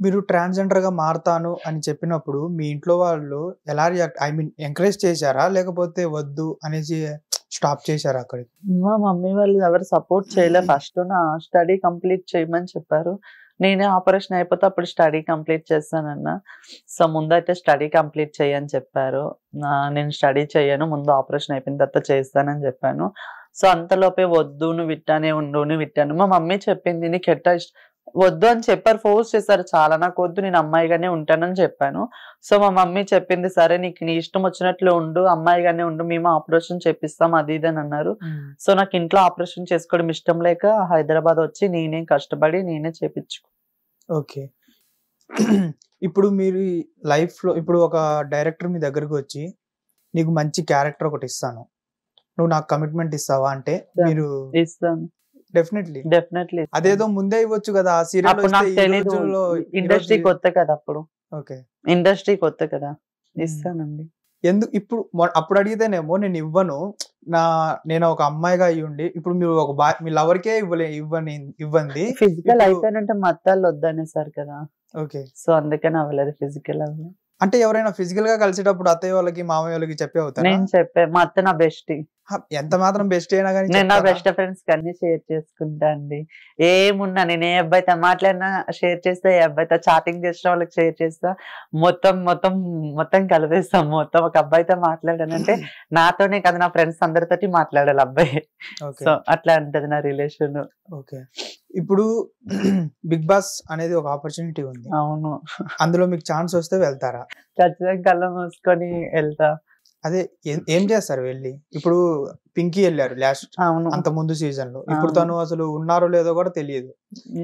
మీరు ట్రాన్స్‌జెండర్‌గా మారతాను అని చెప్పినప్పుడు మీ ఇంట్లో వాళ్ళు ఎలా రియాక్ట్ ఐ మీన్ ఎంకరేజ్ చేశారా? లేకపోతే వద్దు అనేసి స్టాప్ చేశారా అక్కడికి? మా మమ్మీ వాళ్ళు ఎవరు సపోర్ట్ చేయలే. ఫస్ట్ నా స్టడీ కంప్లీట్ చేయమని చెప్పారు. నేనే ఆపరేషన్ అయిపోతే అప్పుడు స్టడీ కంప్లీట్ చేస్తానన్నా. సో, ముందైతే స్టడీ కంప్లీట్ చెయ్యని చెప్పారు. నేను స్టడీ చెయ్యను. ముందు ఆపరేషన్ అయిపోయిన తర్వాత చేస్తానని చెప్పాను. సో, అంతలోపే వద్దు నువ్వు ఇట్టానే ఉండు, నువ్వు ఇట్టాను మా మమ్మీ చెప్పింది నీకెట్టా వద్దు అని చెప్పారు. ఫోర్స్ చేశారు చాలా. నాకొద్దు నేను అమ్మాయిగానే ఉంటానని చెప్పాను. సో, మా మమ్మీ చెప్పింది సరే నీకు నీ ఇష్టం వచ్చినట్లు ఉండు, అమ్మాయిగానే ఉండు, మేము ఆపరేషన్ చేపిస్తాం అది ఇది అని అన్నారు. సో, నాకు ఇంట్లో ఆపరేషన్ చేసుకోవడం ఇష్టం లేక హైదరాబాద్ వచ్చి నేనే కష్టపడి నేనే చేపించుకున్నాను. ఓకే. ఇప్పుడు మీరు లైఫ్‌లో ఇప్పుడు ఒక డైరెక్టర్ మీ దగ్గరికి వచ్చి నీకు మంచి క్యారెక్టర్ ఒకటి ఇస్తాను. నువ్వు నాకు కమిట్మెంట్ ఇస్తావా అంటే మీరు ఇస్తాను. డెఫినెట్లీ అదేదో ముందే ఇవ్వచ్చు కదా! ఆ సీరియల్ అప్పుడు నాకు తెలీదు. ఇండస్ట్రీ కొత్త కదా అప్పుడు. ఓకే. ఇండస్ట్రీ కొత్త కదా! ఇస్తానండి. ఇప్పుడు అప్పుడు అడిగితేనేమో నేను ఇవ్వను. నేను ఒక అమ్మాయిగా అయ్యుండి ఇప్పుడు మీరు ఒక మీ లవర్‌కే ఇవ్వండి. ఫిజికల్ అయితేనంటే మా అత్తాళ్ళు వద్దనేసారు కదా! ఓకే. సో, అందుకని అవ్వలేదు. ఫిజికల్ అవ్వలేదు. అంటే ఎవరైనా ఫిజికల్‌గా కలిసేటప్పుడు అత్తయ్య వాళ్ళకి, మామయ్య వాళ్ళకి చెప్పి అవుతారా? నేను చెప్పా. మా అత్త నా బెస్టీ. ఎంత మాత్రం బెస్ట్ అయినా గాని నేను నా బెస్ట్ ఫ్రెండ్స్‌కి అన్ని షేర్ చేసుకుంటా అండి. ఏమున్నా నేను ఏ అబ్బాయితో మాట్లాడినా షేర్ చేస్తా. ఏ అబ్బాయితో చాటింగ్ చేసిన వాళ్ళకి షేర్ చేస్తా. మొత్తం కలిపేస్తాం. ఒక అబ్బాయితో మాట్లాడానంటే నాతోనే కాదు నా ఫ్రెండ్స్ అందరితోటి మాట్లాడాలి అబ్బాయి. సో, అట్లా ఉంటది నా రిలేషన్. ఓకే. ఇప్పుడు బిగ్ బాస్ అనేది ఒక ఆపర్చునిటీ ఉంది. అవును. అందులో మీకు ఛాన్స్ వస్తే వెళ్తారా? ఖచ్చితంగా కళ్ళు మూసుకొని వెళ్తా. అదే ఏం చేస్తారు వెళ్ళి? ఇప్పుడు పింకీ వెళ్ళారు అంత ముందు సీజన్ లో. ఇప్పుడు తను అసలు ఉన్నారో లేదో కూడా తెలియదు.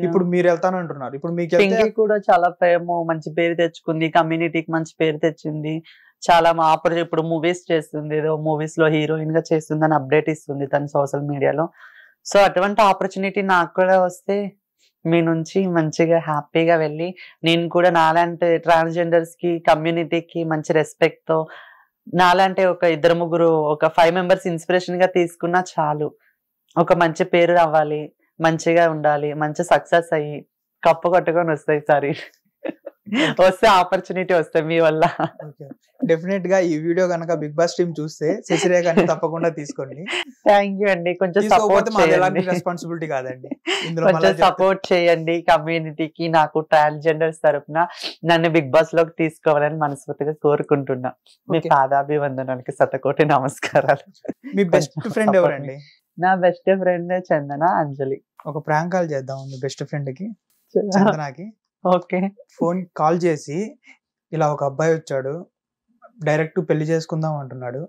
ఇప్పుడు మీరు వెళ్తానంటున్నారు. ఇప్పుడు మీకు పింకీ కూడా చాలా మంచి పేరు తెచ్చుకుంది. కమ్యూనిటీకి మంచి పేరు తెచ్చింది. చాలా ఇప్పుడు మూవీస్ చేస్తుంది. ఏదో మూవీస్ లో హీరోయిన్ గా చేస్తుందని అప్డేట్ ఇస్తుంది తను సోషల్ మీడియాలో. సో, అటువంటి ఆపర్చునిటీ నాకు కూడా వస్తే మీ నుంచి మంచిగా హ్యాపీగా వెళ్ళి నేను కూడా నాలాంటి ట్రాన్స్జెండర్స్ కి కమ్యూనిటీకి మంచి రెస్పెక్ట్ తో నాలాంటి ఒక 2-3 ఒక 5 మెంబర్స్ ఇన్స్పిరేషన్ గా తీసుకున్నా చాలు. ఒక మంచి పేరు రావాలి, మంచిగా ఉండాలి, మంచి సక్సెస్ అయ్యి కప్పు కొట్టుకొని వస్తాయి సారీ వస్తే ఆపర్చునిటీ వస్తాయి మీ వల్ల. డెఫినెట్ గా ఈ వీడియో గనక బిగ్ బాస్ టీమ్ చూస్తే శశిరేఖని తప్పకుండా తీసుకోండి. థాంక్యూ అండి. కొంచెం సపోర్ట్ చేయండి. రెస్పాన్సిబిలిటీ కాదండి. కొంచెం సపోర్ట్ చేయండి కమ్యూనిటీకి. నాకు ట్రాన్స్జెండర్స్ తరపున నన్ను బిగ్ బాస్ లోకి తీసుకోవాలని మనస్ఫూర్తిగా కోరుకుంటున్నా. మీ పాదాభివందనాలకి శతకోటి నమస్కారాలు. మీ బెస్ట్ ఫ్రెండ్ ఎవరండి? నా బెస్ట్ ఫ్రెండ్ చందన, అంజలి. ఒక ప్రాంక్ కాల్ చేద్దాం మీ బెస్ట్ ఫ్రెండ్ కి, చందనకి. ఓకే. ఫోన్ కాల్ చేసి ఇలా ఒక అబ్బాయి వచ్చాడు, డైరెక్ట్ పెళ్లి చేసుకుందాం అంటున్నాడు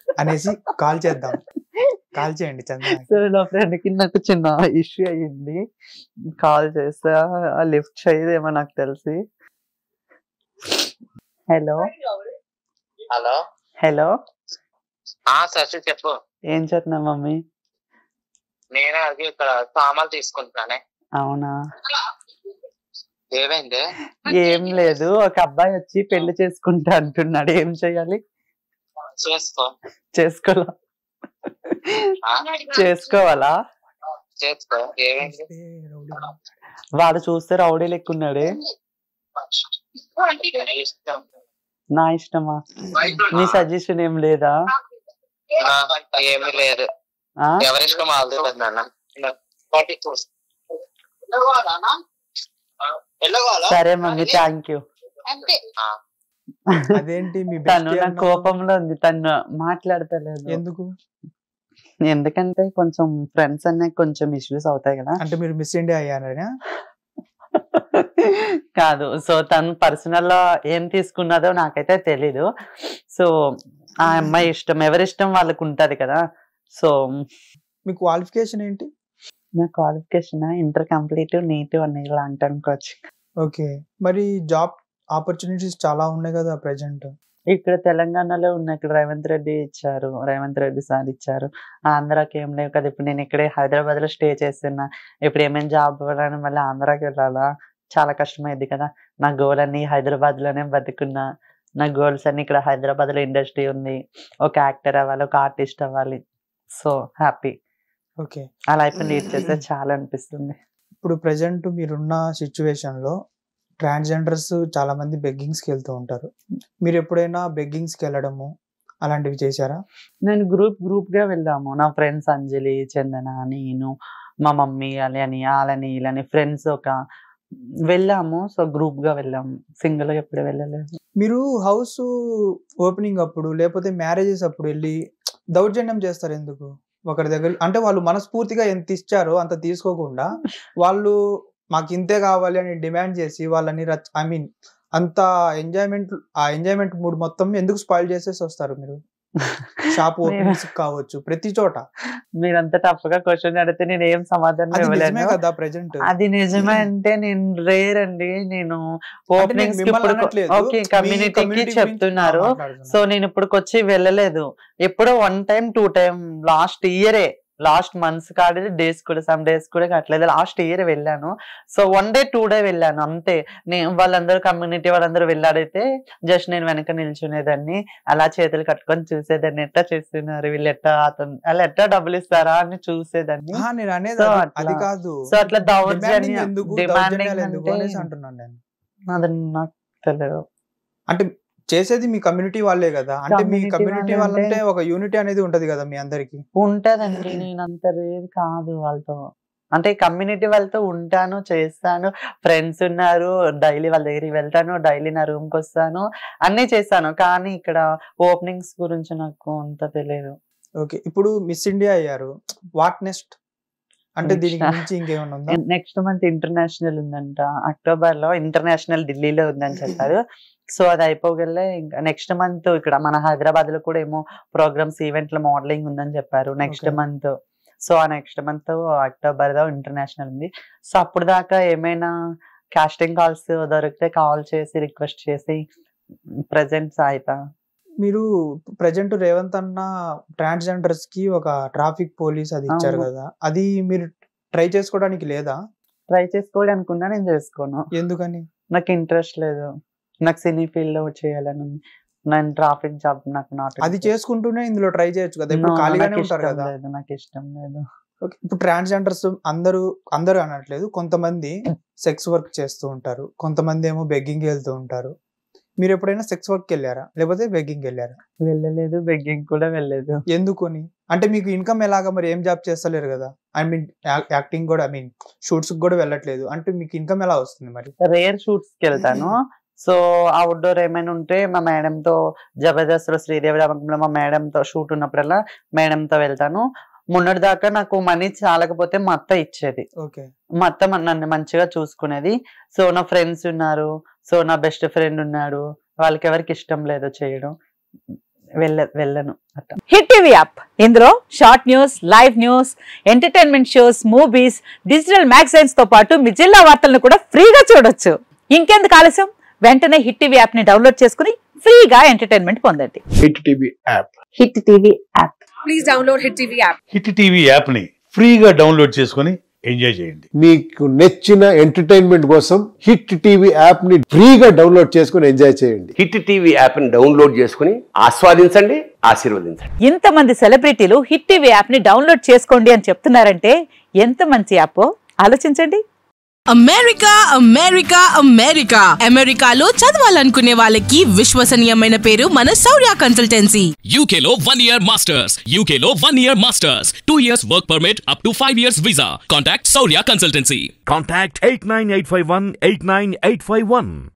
అనేసి కాల్ చేద్దాం. కాల్ చేయండి చందన. సరే, నా ఫ్రెండ్ కి నాకు చిన్న ఇష్యూ అయ్యింది. కాల్ చేస్తా, లిఫ్ట్ చేయదేమో నాకు తెలిసి. హలో హలో హలో శశి చెప్పు. ఏం చేస్తున్నావు మమ్మీ? నేను అది ఇక్కడ సామాన్లు తీసుకుంటున్నానే. అవునా? ఏమైంది? ఏం లేదు, ఒక అబ్బాయి వచ్చి పెళ్లి చేసుకుంటా అంటున్నాడు. ఏం చెయ్యాలి? చేసుకోవాలా? వాడు చూస్తే రౌడీ లెక్కున్నాడే. నా ఇష్టమా? నీ సజెషన్ ఏం లేదా? ఏమీ లేదు. ఎవరిష్టం సరే మమ్మీ, థ్యాంక్ యూ. అదేంటి తను నా కోపంలో ఉంది, తను మాట్లాడతలేదు. ఎందుకు? ఎందుకంటే కొంచెం ఫ్రెండ్స్ అనే కొంచెం ఇష్యూస్ అవుతాయి కదా. అంటే మీరు మిస్ ఇండియా అయ్యారా? కాదు. సో, తను పర్సనల్ లో ఏం తీసుకున్నదో నాకైతే తెలీదు. సో, ఆ అమ్మాయి ఇష్టం, ఎవరిష్టం వాళ్ళకు ఉంటది కదా. సో, మీ క్వాలిఫికేషన్ ఏంటి? నా క్వాలిఫికేషన్ ఇంటర్ కంప్లీట్, నీట్ అన్ని ఇలా అంటానుకోవచ్చు. ఓకే. మరి జాబ్ ఆపర్చునిటీస్ చాలా ఉన్నాయి కదా ప్రెజెంట్. ఇక్కడ తెలంగాణలో ఉన్నాయి. ఇక్కడ రేవంత్ రెడ్డి సార్ ఇచ్చారు. ఆంధ్రాకి ఏం లేవు కదా. ఇప్పుడు నేను ఇక్కడే హైదరాబాద్ లో స్టే చేస్తున్నా. ఇప్పుడు ఏమైనా జాబ్ ఇవ్వాలని మళ్ళీ ఆంధ్రాకి వెళ్ళాలా? చాలా కష్టమైంది కదా. నా గోల్ అన్ని హైదరాబాద్ లోనే బతుకున్నా. నా గోల్స్ అన్ని ఇక్కడ హైదరాబాద్ లో ఇండస్ట్రీ ఉంది, ఒక యాక్టర్ అవ్వాలి, ఒక ఆర్టిస్ట్ అవ్వాలి. So happy. ఓకే. ఆ లైఫ్ లీడ్ చేస్తే చాలా అనిపిస్తుంది. ఇప్పుడు ప్రెజెంట్ మీరున్న సిచ్యువేషన్ లో ట్రాన్స్జెండర్స్ చాలా మంది బెగ్గింగ్స్కి వెళ్తూ ఉంటారు. మీరు ఎప్పుడైనా బెగ్గింగ్స్కి వెళ్ళడము అలాంటివి చేశారా? నేను గ్రూప్ గా వెళ్ళాము. నా ఫ్రెండ్స్ అంజలి, చందన, నేను, మా మమ్మీ, వాళ్ళని వీళ్ళని ఫ్రెండ్స్ వెళ్ళాము. సో గ్రూప్ గా వెళ్ళాము, సింగిల్ గా ఎప్పుడు వెళ్ళలేదు. మీరు హౌస్ ఓపెనింగ్ అప్పుడు లేకపోతే మ్యారేజెస్ అప్పుడు వెళ్ళి దౌర్జన్యం చేస్తారు ఎందుకు? ఒకరి దగ్గర అంటే వాళ్ళు మనస్ఫూర్తిగా ఎంత ఇచ్చారో అంత తీసుకోకుండా వాళ్ళు మాకు ఇంతే కావాలి అని డిమాండ్ చేసి వాళ్ళని అంత ఎంజాయ్మెంట్ మూడ్ మొత్తం ఎందుకు స్పాయిల్ చేసేసి వస్తారు మీరు? షాప్ ఓపెనింగ్స్ కావచ్చు, ప్రతి చోట. మీరంతా టఫ్ గా క్వశ్చన్ అడిగితే నేను ఏం సమాధానం ఇవ్వలేను కదా. ప్రెజెంట్ అది నిజమే అంటే నేను రేర్ అండి. నేను ఓపెనింగ్స్ కమ్యూనిటీకి చెప్తున్నారు. సో నేను ఇప్పటికి వచ్చి వెళ్ళలేదు. ఎప్పుడో 1 time 2 time లాస్ట్ మంత్స్ కాదు, డేస్ కూడా సమ్ డేస్ కూడా కట్టలేదు. లాస్ట్ ఇయర్ వెళ్ళాను. సో 1 day 2 day వెళ్ళాను అంతే. వాళ్ళందరూ కమ్యూనిటీ వాళ్ళందరూ వెళ్ళాడైతే జస్ట్ నేను వెనక నిల్చునేదాన్ని, అలా చేతులు కట్టుకొని చూసేదాన్ని, ఎట్లా చేస్తున్నారు వీళ్ళు, అలా ఎట్లా డబ్బులు ఇస్తారా అని చూసేదాన్ని. సో అట్లా దౌర్జన్యం అది నాకు తెలియదు. అంటే చేసేది మీ కమ్యూనిటీ వాళ్ళే కదా. అంటే మీ కమ్యూనిటీ వాళ్ళంటే ఒక యూనిటీ అనేది ఉంటది కదా మీ అందరికి. ఉంటదండి. నేను అంత రేర్ కాదు వాళ్ళతో. అంటే కమ్యూనిటీ వాళ్ళతో ఉంటాను, చేస్తాను, ఫ్రెండ్స్ ఉన్నారు, డైలీ వాళ్ళ దగ్గరికి వెళ్తాను, డైలీ నా రూమ్ కి వస్తాను, అన్ని చేస్తాను. కానీ ఇక్కడ ఓపెనింగ్స్ గురించి నాకు అంత తెలియదు. ఓకే, ఇప్పుడు మిస్ ఇండియా అయ్యారు, వాట్ నెక్స్ట్? అంటే దీనికి మించి ఇంకేమైనా ఉందా? నెక్స్ట్ మంత్ ఇంటర్నేషనల్ ఉందంట, అక్టోబర్ లో ఇంటర్నేషనల్ ఢిల్లీలో ఉందని చెప్పారు. సో అది అయిపోగలే ఇంకా నెక్స్ట్ మంత్ ఇక్కడ మన హైదరాబాద్ లో కూడా ఏమో ప్రోగ్రామ్స్, ఈవెంట్ల మోడలింగ్ ఉందని చెప్పారు నెక్స్ట్ మంత్. సో ఆ నెక్స్ట్ మంత్ అక్టోబర్ లో ఇంటర్నేషనల్ ఉంది. సో అప్పుడు దాకా ఏమైనా కాస్టింగ్ కాల్స్ దొరికితే కాల్ చేసి రిక్వెస్ట్ చేసి ప్రెజెంట్స్ అవుతా. మీరు ప్రెజెంట్ రేవంత్ అన్న ట్రాన్స్జెండర్స్ కి ఒక ట్రాఫిక్ పోలీస్ అది ఇచ్చారు కదా, అది మీరు ట్రై చేసుకోవడానికి లేదా? ట్రై చేసుకోవడానికి ఉన్నా నేను చేసుకోను. ఎందుకని? నాకు ఇంట్రెస్ట్ లేదు. నాకు సినీ ఫీల్డ్ లో చేయాలని, నేను ట్రాఫిక్ జాబ్ నాకు నాట్. అది చేసుకుంటూనే ఇందులో ట్రై చేయొచ్చు కదా, ఇప్పుడు ఖాళీగానే ఉంటారు కదా. నాకు ఇష్టం లేదు. ఇప్పుడు ట్రాన్స్జెండర్స్ అందరూ అనట్లేదు, కొంతమంది సెక్స్ వర్క్ చేస్తూ ఉంటారు, కొంతమంది ఏమో బెగ్గింగ్ వెళ్తూ ఉంటారు. మీరు ఎప్పుడైనా సెక్స్ వర్క్ వెళ్ళారా లేకపోతే బెగ్గింగ్ వెళ్ళారా? వెళ్ళలేదు, బెగ్గింగ్ కూడా వెళ్ళలేదు. ఎందుకని? అంటే మీకు ఇన్కమ్ ఎలాగా? మరి ఏం జాబ్ చేస్తలేరు కదా, యాక్టింగ్ కూడా షూట్స్ కూడా వెళ్ళట్లేదు అంటే మీకు ఇన్కమ్ ఎలా వస్తుంది? మరి రేర్ షూట్స్ కి వెళ్తాను. సో అవుట్డోర్ ఏమైనా ఉంటే మా మేడం తో, జబర్దస్త్ లో శ్రీదేవి రామకంలో మా మేడం తో షూట్ ఉన్నప్పుడల్లా మేడం తో వెళ్తాను. మొన్నటి దాకా నాకు మనీ చాలకపోతే మా అత్త ఇచ్చేది. మా అత్త నన్ను మంచిగా చూసుకునేది. సో నా ఫ్రెండ్స్ ఉన్నారు, సో నా బెస్ట్ ఫ్రెండ్ ఉన్నాడు, వాళ్ళకి ఎవరికి ఇష్టం లేదు చేయడం, వెళ్ళను. హిట్ టీవీ యాప్, ఇందులో short news, live news, entertainment shows, movies, digital magazines తో పాటు మీ జిల్లా వార్తలను కూడా ఫ్రీగా చూడొచ్చు. ఇంకెందుకు ఆలస్యం, వెంటనే హిట్ టీవీ యాప్ ని డౌన్లోడ్ చేసుకుని ఫ్రీగా ఎంటర్టైన్మెంట్ పొందండి. Hit TV app, hit TV app, please download hit TV app. Hit TV app ని ఫ్రీగా డౌన్లోడ్ చేసుకుని ఎంజాయ్ చేయండి. మీకు నచ్చిన ఎంటర్టైన్మెంట్ కోసం హిట్ టీవీ యాప్ ని ఫ్రీగా డౌన్లోడ్ చేసుకుని ఎంజాయ్ చేయండి. హిట్ టీవీ యాప్ ని డౌన్లోడ్ చేసుకుని ఆస్వాదించండి, ఆశీర్వదించండి. ఇంతమంది సెలబ్రిటీలు హిట్ టీవీ యాప్ ని డౌన్లోడ్ చేసుకోండి అని చెప్తున్నారంటే ఎంత మంచి యాప్ ఆలోచించండి. అమెరికా అమెరికా అమెరికా అమెరికాలో చదవాలనుకునే వాళ్ళకి విశ్వసనీయమైన పేరు మన శౌర్య కన్సల్టెన్సీ. UK లో 1 year masters, UK లో 1 year masters, 2 years work permit up to 5 years visa. Contact Shaurya Consultancy. Contact 89851 89851.